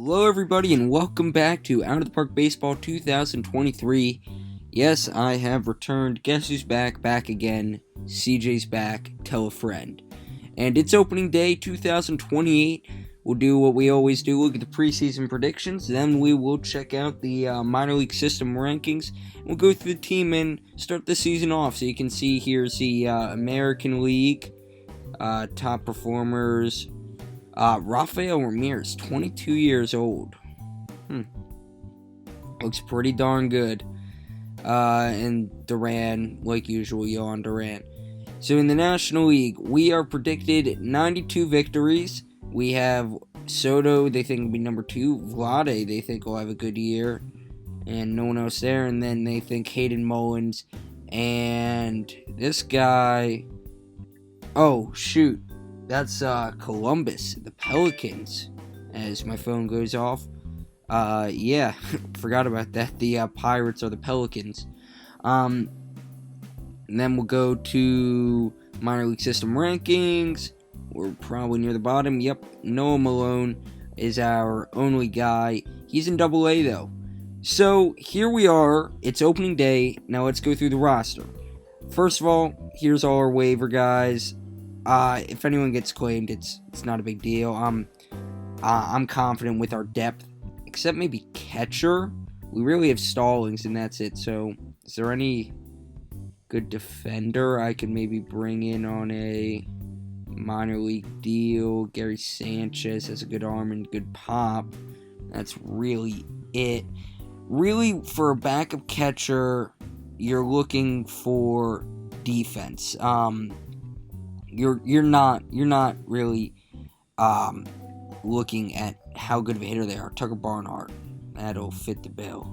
Hello everybody and welcome back to Out of the Park Baseball 2023. Yes, I have returned. Guess who's back? Back again. CJ's back. Tell a friend. And it's opening day 2028. We'll do what we always do. Look at the preseason predictions. Then we will check out the minor league system rankings. We'll go through the team and start the season off. So you can see here's the American League top performers. Rafael Ramirez, 22 years old. Looks pretty darn good. And Duran, like usual, Yohan Duran. So in the National League, we are predicted 92 victories. We have Soto, they think will be number 2. Vlade, they think will have a good year. And no one else there. And then they think Hayden Mullins. And this guy... Oh, shoot. That's Columbus, the Pelicans, as my phone goes off. Yeah, forgot about that. The Pirates are the Pelicans. And then we'll go to minor league system rankings. We're probably near the bottom. Yep, Noah Malone is our only guy. He's in AA, though. So, here we are. It's opening day. Now let's go through the roster. First of all, here's all our waiver guys. If anyone gets claimed, it's not a big deal. I'm confident with our depth, except maybe catcher. We really have Stallings, and that's it. So, is there any good defender I could maybe bring in on a minor league deal? Gary Sanchez has a good arm and good pop. That's really it. Really, for a backup catcher, you're looking for defense. You're not really looking at how good of a hitter they are. Tucker Barnhart, that'll fit the bill.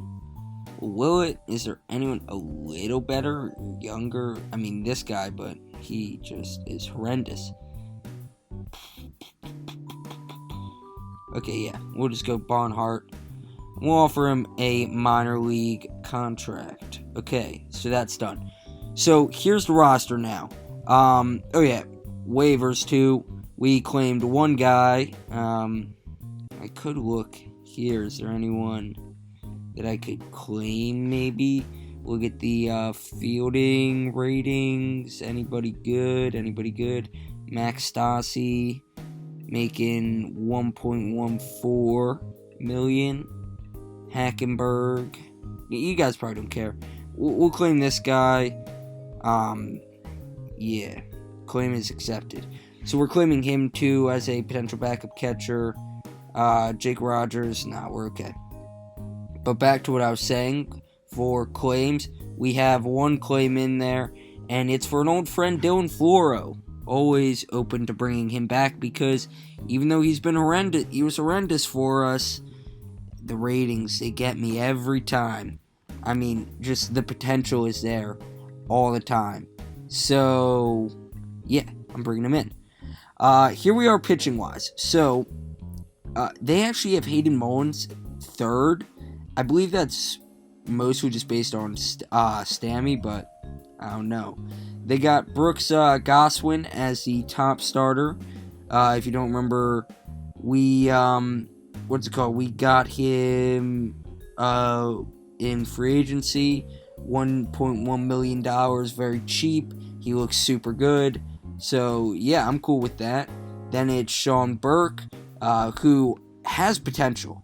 Will it? Is there anyone a little better, younger? I mean, this guy, but he just is horrendous. Okay, yeah, we'll just go Barnhart. We'll offer him a minor league contract. Okay, so that's done. So here's the roster now. Oh yeah, waivers too. We claimed one guy. I could look here. Is there anyone that I could claim maybe? Look at the fielding ratings. Anybody good? Max Stassi making $1.14 million. Hackenberg. You guys probably don't care. We'll claim this guy. Yeah, claim is accepted. So we're claiming him too as a potential backup catcher. Jake Rogers, nah, we're okay. But back to what I was saying, for claims, we have one claim in there, and it's for an old friend, Dylan Floro. Always open to bringing him back, because even though he was horrendous for us, the ratings, they get me every time. I mean, just the potential is there all the time. So, yeah, I'm bringing him in. Here we are pitching-wise. So, they actually have Hayden Mullins third. I believe that's mostly just based on Stammy, but I don't know. They got Brooks Goswin as the top starter. If you don't remember, we got him in free agency. $1.1 million, very cheap. He looks super good. So, yeah, I'm cool with that. Then it's Sean Burke, who has potential.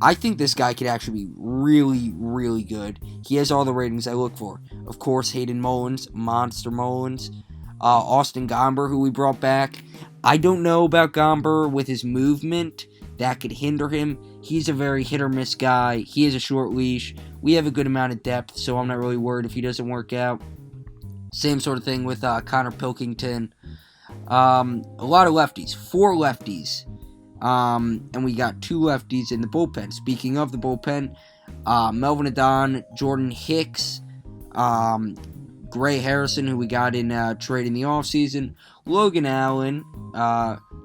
I think this guy could actually be really, really good. He has all the ratings I look for. Of course, Hayden Mullins, Monster Mullins. Austin Gomber, who we brought back. I don't know about Gomber with his movement. That could hinder him. He's a very hit-or-miss guy. He has a short leash. We have a good amount of depth, so I'm not really worried if he doesn't work out. Same sort of thing with Connor Pilkington. A lot of lefties. 4 lefties. And we got 2 lefties in the bullpen. Speaking of the bullpen, Melvin Adon, Jordan Hicks, Gray Harrison, who we got in trade in the offseason, Logan Allen.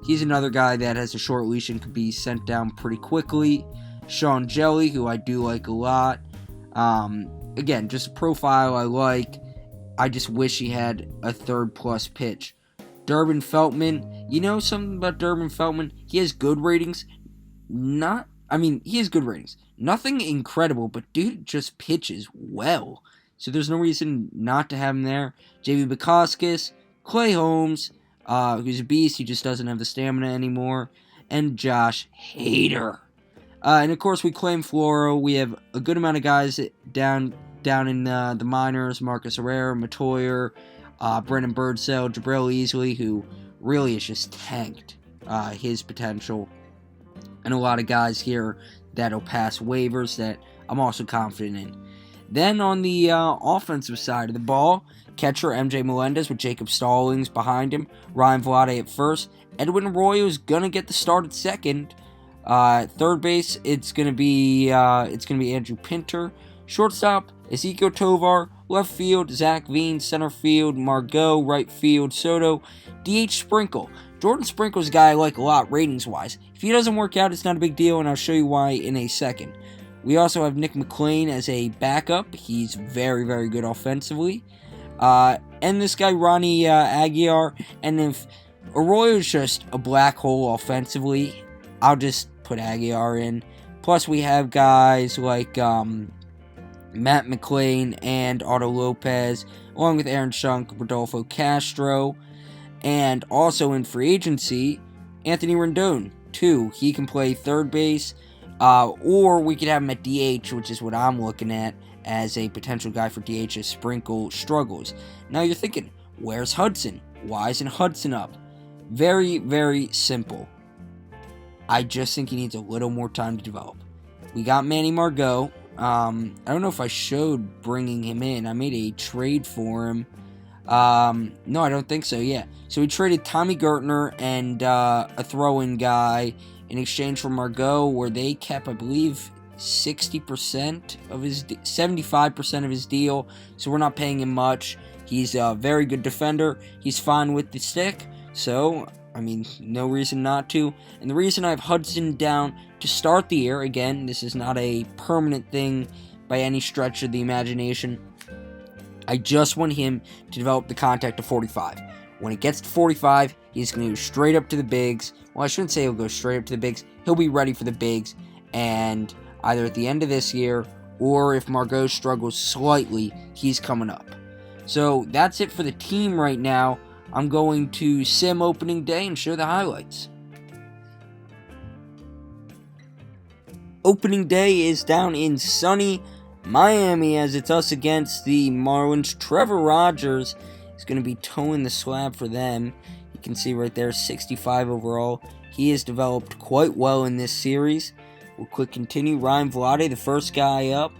He's another guy that has a short leash and could be sent down pretty quickly. Sean Jelly, who I do like a lot. Again, just a profile I like. I just wish he had a third-plus pitch. Durbin Feltman, you know something about Durbin Feltman? He has good ratings, not I mean, he has good ratings. Nothing incredible, but dude just pitches well. So there's no reason not to have him there. J.B. Bukowskis, Clay Holmes, who's a beast. He just doesn't have the stamina anymore. And Josh Hader. And of course, we claim Floro. We have a good amount of guys down in the minors. Marcus Herrera, Matoyer, Brennan Birdsell, Jabril Easley, who really has just tanked his potential. And a lot of guys here that'll pass waivers that I'm also confident in. Then on the offensive side of the ball, catcher MJ Melendez with Jacob Stallings behind him, Ryan Vlade at first, Edwin Arroyo's gonna get the start at second. Third base, it's gonna be Andrew Pinter. Shortstop, Ezekiel Tovar. Left field, Zach Veen. Center field, Margot. Right field, Soto. DH Sprinkle. Jordan Sprinkle's a guy I like a lot ratings-wise. If he doesn't work out, it's not a big deal, and I'll show you why in a second. We also have Nick McLean as a backup. He's very, very good offensively. And this guy, Ronnie Aguiar. And if Arroyo's just a black hole offensively, I'll just put Aguiar in. Plus, we have guys like Matt McLean and Otto Lopez, along with Aaron Shunk, Rodolfo Castro. And also in free agency, Anthony Rendon, too. He can play third base, or we could have him at DH, which is what I'm looking at as a potential guy for DH as Sprinkle struggles. Now you're thinking, where's Hudson? Why isn't Hudson up? Very, very simple. I just think he needs a little more time to develop. We got Manny Margot. I don't know if I showed bringing him in. I made a trade for him. No, I don't think so, yeah. So we traded Tommy Gertner and a throw-in guy in exchange for Margot, where they kept, I believe, 60% of his, 75% of his deal, so we're not paying him much. He's a very good defender. He's fine with the stick, so, I mean, no reason not to. And the reason I have Hudson down to start the year, again, this is not a permanent thing by any stretch of the imagination. I just want him to develop the contact to 45. When it gets to 45, he's going to go straight up to the bigs. Well, I shouldn't say he'll go straight up to the bigs. He'll be ready for the bigs, and either at the end of this year, or if Margot struggles slightly, he's coming up. So that's it for the team right now. I'm going to sim opening day and show the highlights. Opening day is down in sunny Miami, as it's us against the Marlins. Trevor Rogers is going to be towing the slab for them. You can see right there, 65 overall. He has developed quite well in this series. We'll click continue. Ryan Vlade, the first guy up.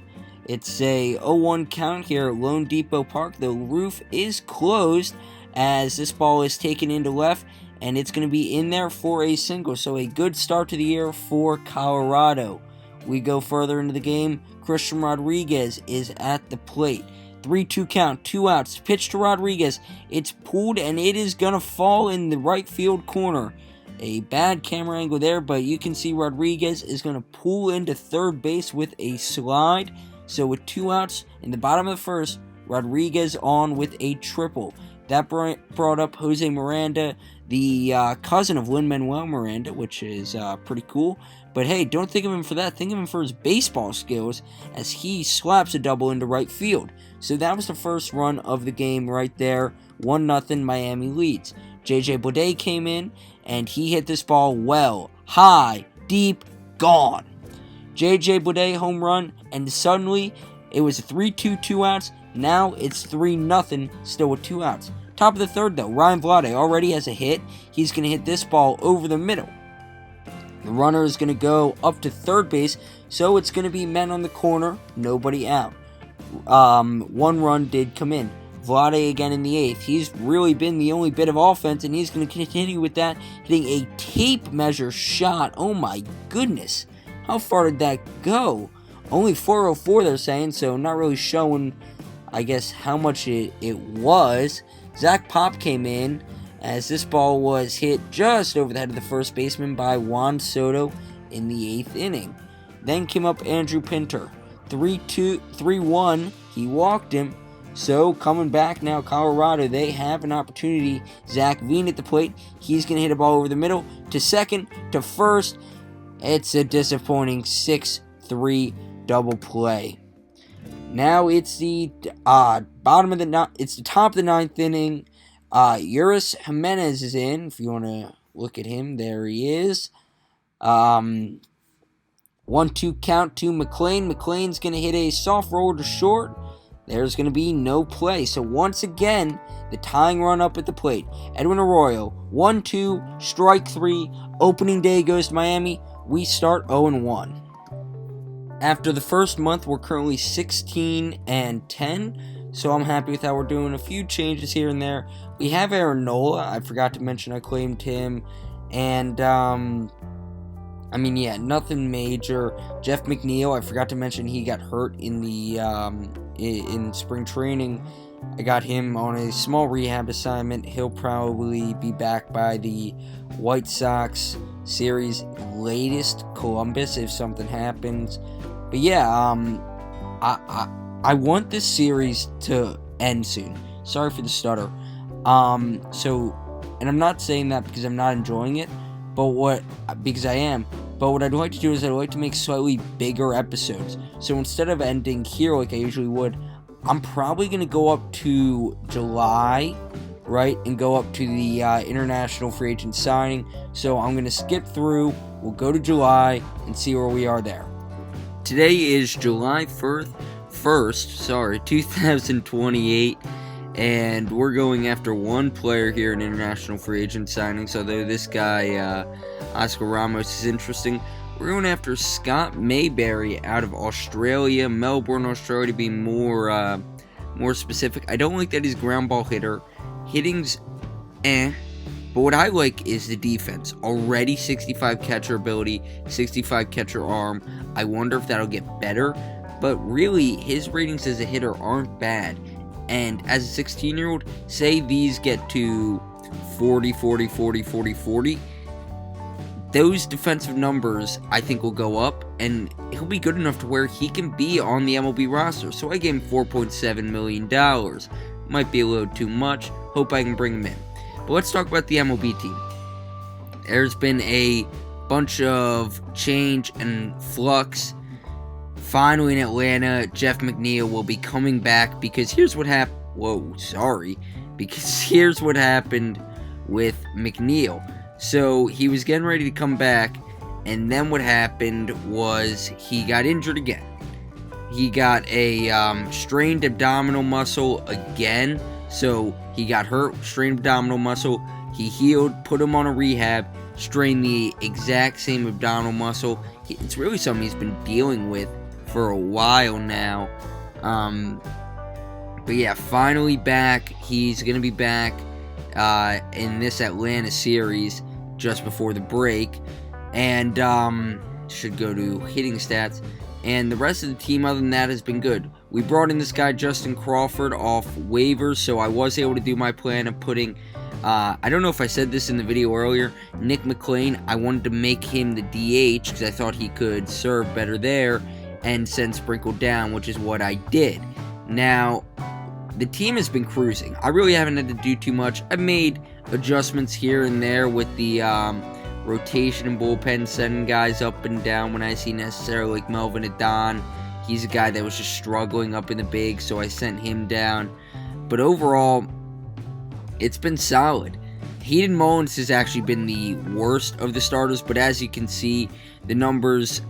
It's a 0-1 count here at Lone Depot Park. The roof is closed as this ball is taken into left, and it's going to be in there for a single. So a good start to the year for Colorado. We go further into the game. Christian Rodriguez is at the plate. 3-2 count, 2 outs. Pitch to Rodriguez. It's pulled, and it is going to fall in the right field corner. A bad camera angle there, but you can see Rodriguez is going to pull into third base with a slide. So with 2 outs in the bottom of the first, Rodriguez on with a triple. That brought up Jose Miranda, the cousin of Lin-Manuel Miranda, which is pretty cool. But hey, don't think of him for that. Think of him for his baseball skills as he slaps a double into right field. So that was the first run of the game right there. 1-0 Miami leads. JJ Bleday came in, and he hit this ball well. High, deep, gone. JJ Bleday home run, and suddenly it was a 3-2, 2 outs. Now it's 3-0, still with 2 outs. Top of the third, though, Ryan Vlade already has a hit. He's going to hit this ball over the middle. The runner is going to go up to third base, so it's going to be men on the corner, nobody out. 1 run did come in. Vlade again in the 8th. He's really been the only bit of offense, and he's going to continue with that, hitting a tape measure shot. Oh my goodness. How far did that go? Only 404 they're saying, so not really showing, I guess, how much it was. Zach Pop came in as this ball was hit just over the head of the first baseman by Juan Soto in the 8th inning. Then came up Andrew Pinter. 3-1, he walked him. So coming back now, Colorado, they have an opportunity. Zach Veen at the plate. He's going to hit a ball over the middle to second, to first. It's a disappointing 6-3 double play. Now it's the it's the top of the 9th inning. Uris Jimenez is in. If you want to look at him, there he is. 1-2 count to McLean. McLean's going to hit a soft roller to short. There's going to be no play. So once again, the tying run up at the plate. Edwin Arroyo, 1-2, strike 3. Opening day goes to Miami. We start 0-1. After the first month, we're currently 16-10. So I'm happy with how we're doing. A few changes here and there. We have Aaron Nola. I forgot to mention I claimed him. And, nothing major. Jeff McNeil, I forgot to mention he got hurt in the in spring training. I got him on a small rehab assignment. He'll probably be back by the White Sox series latest, Columbus, if something happens. But yeah, I want this series to end soon. Sorry for the stutter. And I'm not saying that because I'm not enjoying it, because I am. But what I'd like to do is I'd like to make slightly bigger episodes. So instead of ending here like I usually would, I'm probably going to go up to July, right, and go up to the international free agent signing. So I'm going to skip through, we'll go to July, and see where we are there. Today is July 1st, 2028, and we're going after one player here in international free agent signings, although this guy, Oscar Ramos, is interesting. We're going after Scott Mayberry out of Australia, Melbourne, Australia, to be more specific. I don't like that he's a ground ball hitter. Hitting's but what I like is the defense. Already 65 catcher ability, 65 catcher arm. I wonder if that'll get better, but really, his ratings as a hitter aren't bad. And as a 16-year-old, say these get to 40, 40, 40, 40, 40, those defensive numbers, I think, will go up, and he'll be good enough to where he can be on the MLB roster. So I gave him $4.7 million. Might be a little too much. Hope I can bring him in. But let's talk about the MLB team. There's been a bunch of change and flux. Finally in Atlanta, Jeff McNeil will be coming back because here's what happened. Because here's what happened with McNeil. So he was getting ready to come back, and then what happened was he got injured again. He got a strained abdominal muscle again. So he got hurt, strained abdominal muscle. He healed, put him on a rehab, strained the exact same abdominal muscle. It's really something he's been dealing with for a while now. But yeah, finally back. He's going to be back in this Atlanta series just before the break. And should go to hitting stats. And the rest of the team, other than that, has been good. We brought in this guy, Justin Crawford, off waivers, so I was able to do my plan of putting, I don't know if I said this in the video earlier, Nick McLean. I wanted to make him the DH because I thought he could serve better there and send Sprinkle down, which is what I did. Now, the team has been cruising. I really haven't had to do too much. I've made adjustments here and there with the rotation and bullpen, sending guys up and down when I see necessary, like Melvin Adon. He's a guy that was just struggling up in the big, so I sent him down. But overall, it's been solid. Heaton Mullins has actually been the worst of the starters, but as you can see, the numbers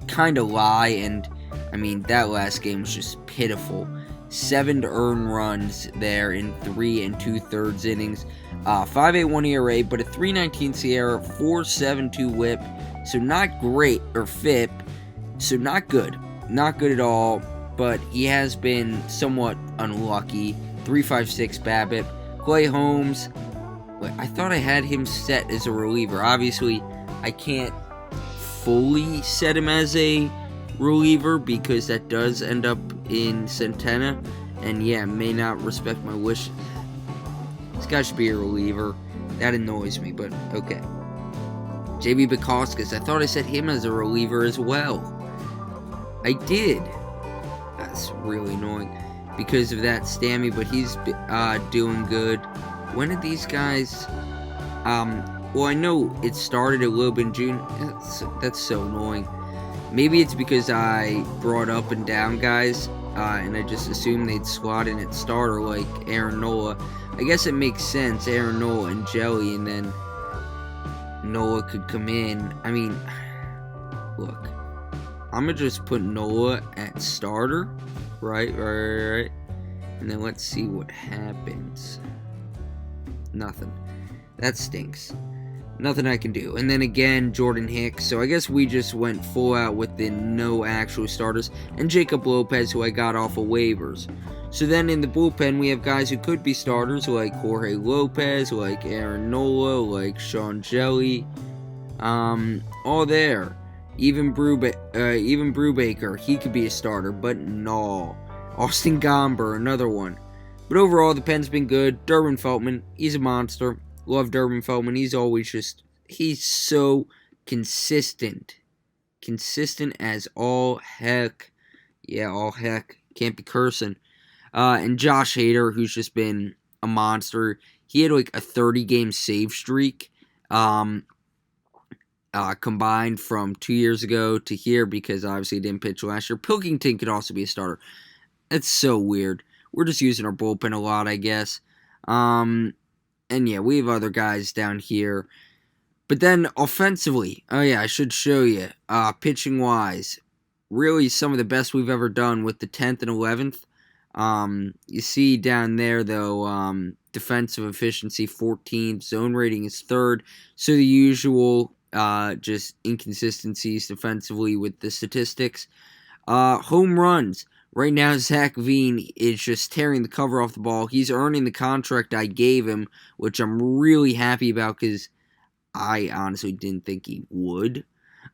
kind of lie, and I mean, that last game was just pitiful. 7 earned runs there in 3 2/3 innings. 5.81 ERA, but a 3.19 SIERA, 4.72 WHIP, so not great, or FIP, so not good. Not good at all, but he has been somewhat unlucky. 3.56 BABIP. Clay Holmes, I thought I had him set as a reliever. Obviously, I can't fully set him as a reliever because that does end up in Centena, and yeah, may not respect my wish. This guy should be a reliever. That annoys me, but okay. JB Bukowskis, I thought I set him as a reliever as well. I did. That's really annoying because of that Stammy, but he's doing good. When did these guys... Well, I know it started a little bit in June. That's so annoying. Maybe it's because I brought up and down guys, and I just assumed they'd slot in at starter like Aaron Nola. I guess it makes sense, Aaron Nola and Jelly, and then Nola could come in. I mean, look, I'm going to just put Nola at starter, right, and then let's see what happens. Nothing. That stinks. Nothing I can do. And then again, Jordan Hicks. So I guess we just went full out with the no actual starters. And Jacob Lopez, who I got off of waivers. So then in the bullpen, we have guys who could be starters, like Jorge Lopez, like Aaron Nola, like Sean Jelly. All there. Even Brubaker, he could be a starter, but no. Austin Gomber, another one. But overall, the pen's been good. Durbin Feltman, he's a monster. Love Durbin Feltman. He's so consistent. Consistent as all heck. Yeah, all heck. Can't be cursing. And Josh Hader, who's just been a monster. He had like a 30-game save streak. Combined from 2 years ago to here because obviously he didn't pitch last year. Pilkington could also be a starter. That's so weird. We're just using our bullpen a lot, I guess. And yeah, we have other guys down here. But then offensively, oh yeah, I should show you. Pitching-wise, really some of the best we've ever done with the 10th and 11th. You see down there, though, defensive efficiency 14th. Zone rating is 3rd. So the usual just inconsistencies defensively with the statistics. Home runs. Right now, Zach Veen is just tearing the cover off the ball. He's earning the contract I gave him, which I'm really happy about because I honestly didn't think he would.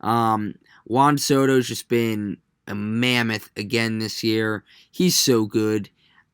Juan Soto's just been a mammoth again this year. He's so good.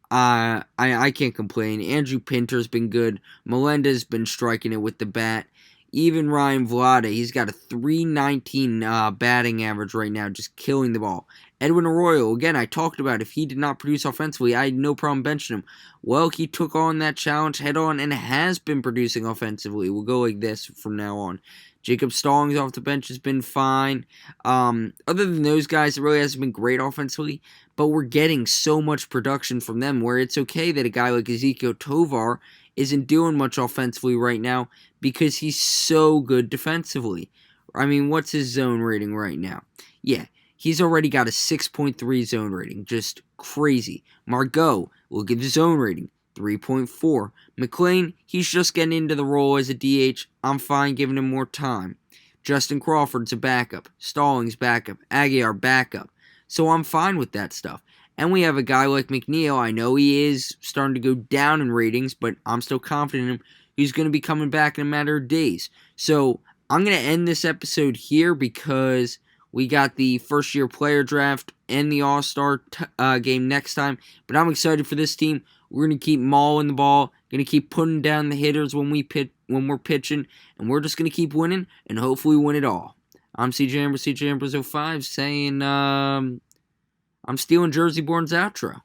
I can't complain. Andrew Pinter's been good. Melendez been striking it with the bat. Even Ryan Vlade, he's got a .319 batting average right now, just killing the ball. Edwin Arroyo, again, I talked about if he did not produce offensively, I had no problem benching him. Well, he took on that challenge head on and has been producing offensively. We'll go like this from now on. Jacob Stallings off the bench has been fine. Other than those guys, it really hasn't been great offensively, but we're getting so much production from them where it's okay that a guy like Ezekiel Tovar isn't doing much offensively right now because he's so good defensively. I mean, what's his zone rating right now? Yeah, he's already got a 6.3 zone rating. Just crazy. Margot will give the zone rating 3.4. McLean, he's just getting into the role as a DH. I'm fine giving him more time. Justin Crawford's a backup. Stallings backup. Aguiar backup. So I'm fine with that stuff. And we have a guy like McNeil. I know he is starting to go down in ratings, but I'm still confident in him. He's going to be coming back in a matter of days. So I'm going to end this episode here because we got the first-year player draft and the All-Star game next time. But I'm excited for this team. We're going to keep mauling the ball, going to keep putting down the hitters when we're pitching, and we're just going to keep winning and hopefully win it all. I'm CJ Ambrose 05 saying I'm stealing Jersey Born's outro.